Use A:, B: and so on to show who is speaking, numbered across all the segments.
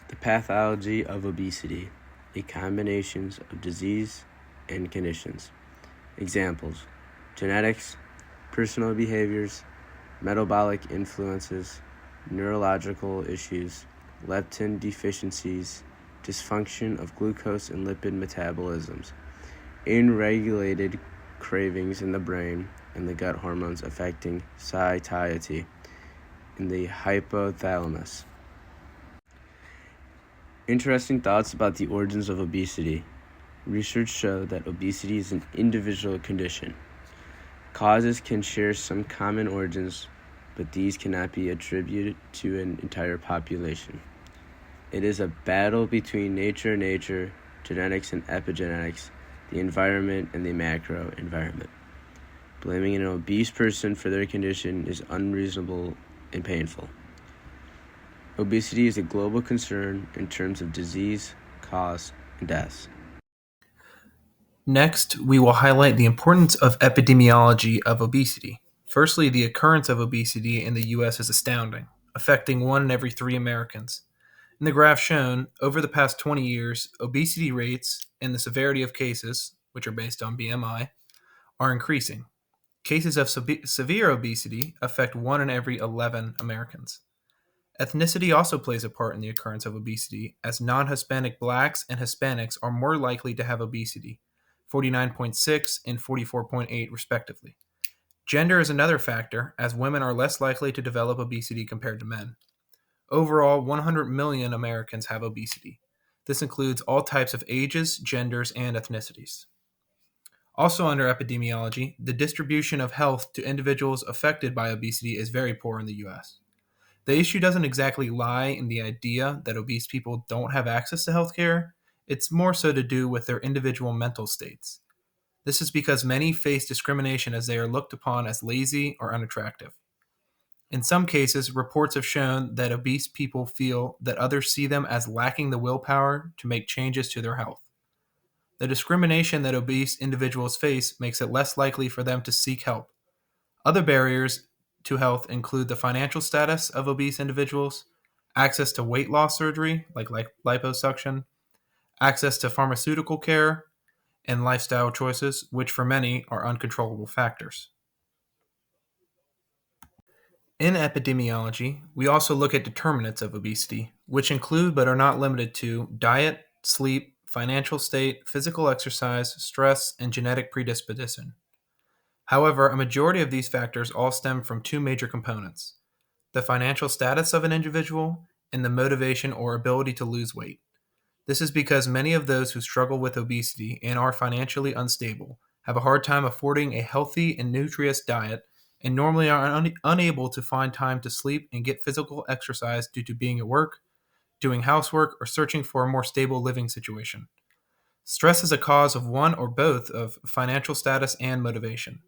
A: The pathology of obesity, a combination of disease and conditions. Examples: genetics, personal behaviors, metabolic influences, neurological issues, leptin deficiencies, dysfunction of glucose and lipid metabolisms, unregulated cravings in the brain, and the gut hormones affecting satiety in the hypothalamus. Interesting thoughts about the origins of obesity. Research showed that obesity is an individual condition. Causes can share some common origins, but these cannot be attributed to an entire population. It is a battle between nature, genetics and epigenetics, the environment and the macro environment. Blaming an obese person for their condition is unreasonable and painful. Obesity is a global concern in terms of disease, cause, and deaths.
B: Next, we will highlight the importance of epidemiology of obesity. Firstly, the occurrence of obesity in the U.S. is astounding, affecting 1 in every 3 Americans. In the graph shown, over the past 20 years, obesity rates and the severity of cases, which are based on BMI, are increasing. Cases of severe obesity affect 1 in every 11 Americans. Ethnicity also plays a part in the occurrence of obesity, as non-Hispanic blacks and Hispanics are more likely to have obesity, 49.6 and 44.8 respectively. Gender is another factor, as women are less likely to develop obesity compared to men. Overall, 100 million Americans have obesity. This includes all types of ages, genders, and ethnicities. Also under epidemiology, the distribution of health to individuals affected by obesity is very poor in the US. The issue doesn't exactly lie in the idea that obese people don't have access to healthcare. It's more so to do with their individual mental states. This is because many face discrimination as they are looked upon as lazy or unattractive. In some cases, reports have shown that obese people feel that others see them as lacking the willpower to make changes to their health. The discrimination that obese individuals face makes it less likely for them to seek help. Other barriers to health include the financial status of obese individuals, access to weight loss surgery, like liposuction, access to pharmaceutical care, and lifestyle choices, which for many are uncontrollable factors. In epidemiology, we also look at determinants of obesity, which include but are not limited to diet, sleep, financial state, physical exercise, stress, and genetic predisposition. However, a majority of these factors all stem from 2 major components: the financial status of an individual and the motivation or ability to lose weight. This is because many of those who struggle with obesity and are financially unstable have a hard time affording a healthy and nutritious diet and normally are unable to find time to sleep and get physical exercise due to being at work, doing housework, or searching for a more stable living situation. Stress is a cause of one or both of financial status and motivation.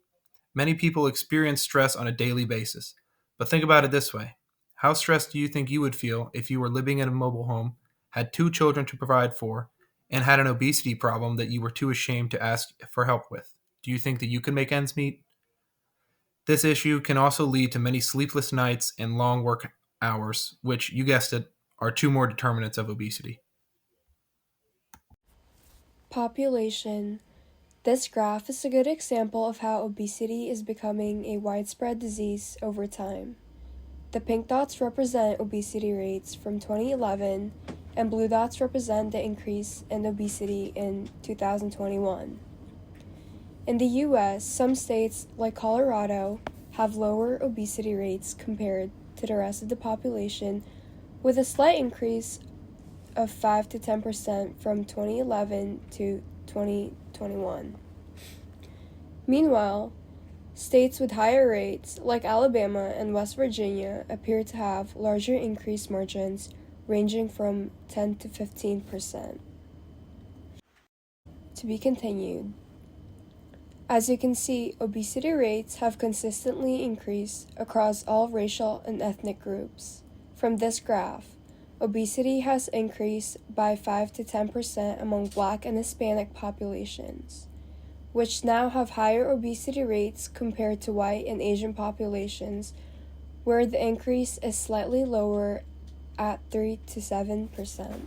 B: Many people experience stress on a daily basis, but think about it this way. How stressed do you think you would feel if you were living in a mobile home, had 2 children to provide for, and had an obesity problem that you were too ashamed to ask for help with? Do you think that you could make ends meet? This issue can also lead to many sleepless nights and long work hours, which, you guessed it, are 2 more determinants of obesity.
C: Population. This graph is a good example of how obesity is becoming a widespread disease over time. The pink dots represent obesity rates from 2011, and blue dots represent the increase in obesity in 2021. In the US, some states, like Colorado, have lower obesity rates compared to the rest of the population, with a slight increase of 5 to 10% from 2011 to 2021. Meanwhile, states with higher rates, like Alabama and West Virginia, appear to have larger increase margins, ranging from 10 to 15%. To be continued. As you can see, obesity rates have consistently increased across all racial and ethnic groups. From this graph, obesity has increased by 5 to 10% among Black and Hispanic populations, which now have higher obesity rates compared to white and Asian populations, where the increase is slightly lower at 3 to 7%.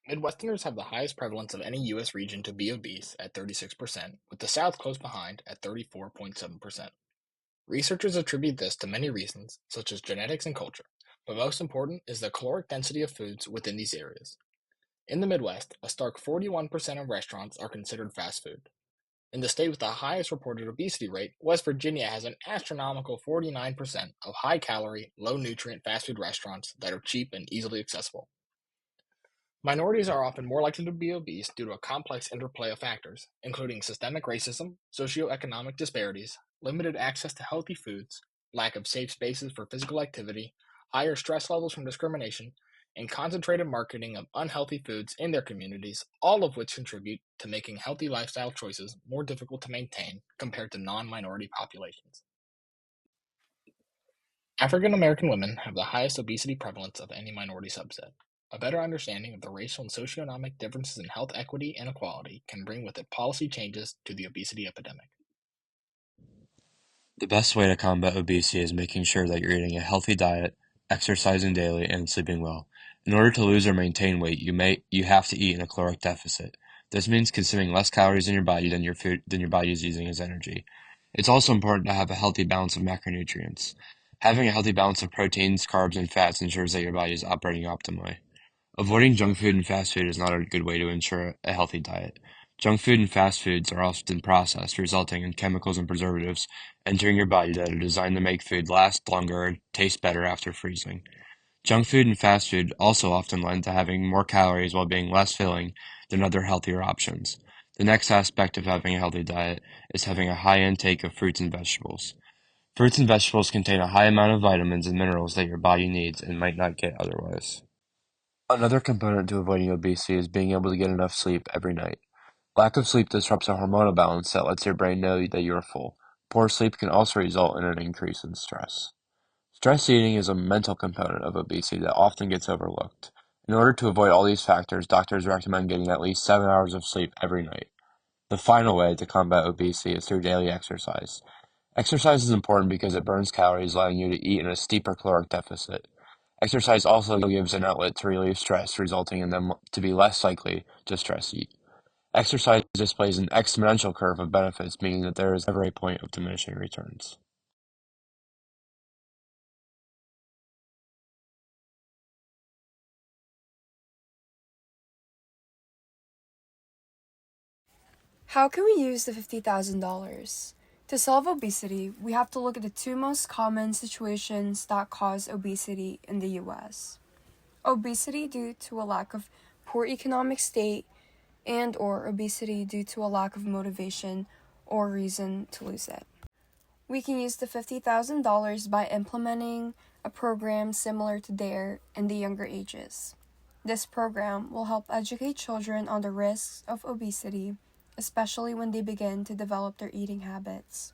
D: Midwesterners have the highest prevalence of any U.S. region to be obese at 36%, with the South close behind at 34.7%. Researchers attribute this to many reasons, such as genetics and culture, but most important is the caloric density of foods within these areas. In the Midwest, a stark 41% of restaurants are considered fast food. In the state with the highest reported obesity rate, West Virginia has an astronomical 49% of high-calorie, low-nutrient fast food restaurants that are cheap and easily accessible. Minorities are often more likely to be obese due to a complex interplay of factors, including systemic racism, socioeconomic disparities, limited access to healthy foods, lack of safe spaces for physical activity, higher stress levels from discrimination, and concentrated marketing of unhealthy foods in their communities, all of which contribute to making healthy lifestyle choices more difficult to maintain compared to non-minority populations. African American women have the highest obesity prevalence of any minority subset. A better understanding of the racial and socioeconomic differences in health equity and equality can bring with it policy changes to the obesity epidemic.
E: The best way to combat obesity is making sure that you're eating a healthy diet, exercising daily, and sleeping well. In order to lose or maintain weight, you have to eat in a caloric deficit. This means consuming less calories in your body than your body is using as energy. It's also important to have a healthy balance of macronutrients. Having a healthy balance of proteins, carbs, and fats ensures that your body is operating optimally. Avoiding junk food and fast food is not a good way to ensure a healthy diet. Junk food and fast foods are often processed, resulting in chemicals and preservatives entering your body that are designed to make food last longer and taste better after freezing. Junk food and fast food also often lend to having more calories while being less filling than other healthier options. The next aspect of having a healthy diet is having a high intake of fruits and vegetables. Fruits and vegetables contain a high amount of vitamins and minerals that your body needs and might not get otherwise. Another component to avoiding obesity is being able to get enough sleep every night. Lack of sleep disrupts a hormonal balance that lets your brain know that you are full. Poor sleep can also result in an increase in stress. Stress eating is a mental component of obesity that often gets overlooked. In order to avoid all these factors, doctors recommend getting at least 7 hours of sleep every night. The final way to combat obesity is through daily exercise. Exercise is important because it burns calories, allowing you to eat in a steeper caloric deficit. Exercise also gives an outlet to relieve stress, resulting in them to be less likely to stress eat. Exercise displays an exponential curve of benefits, meaning that there is never a point of diminishing returns.
C: How can we use the $50,000? To solve obesity, we have to look at the two most common situations that cause obesity in the US. Obesity due to a lack of poor economic state and/or obesity due to a lack of motivation or reason to lose it. We can use the $50,000 by implementing a program similar to DARE in the younger ages. This program will help educate children on the risks of obesity, especially when they begin to develop their eating habits.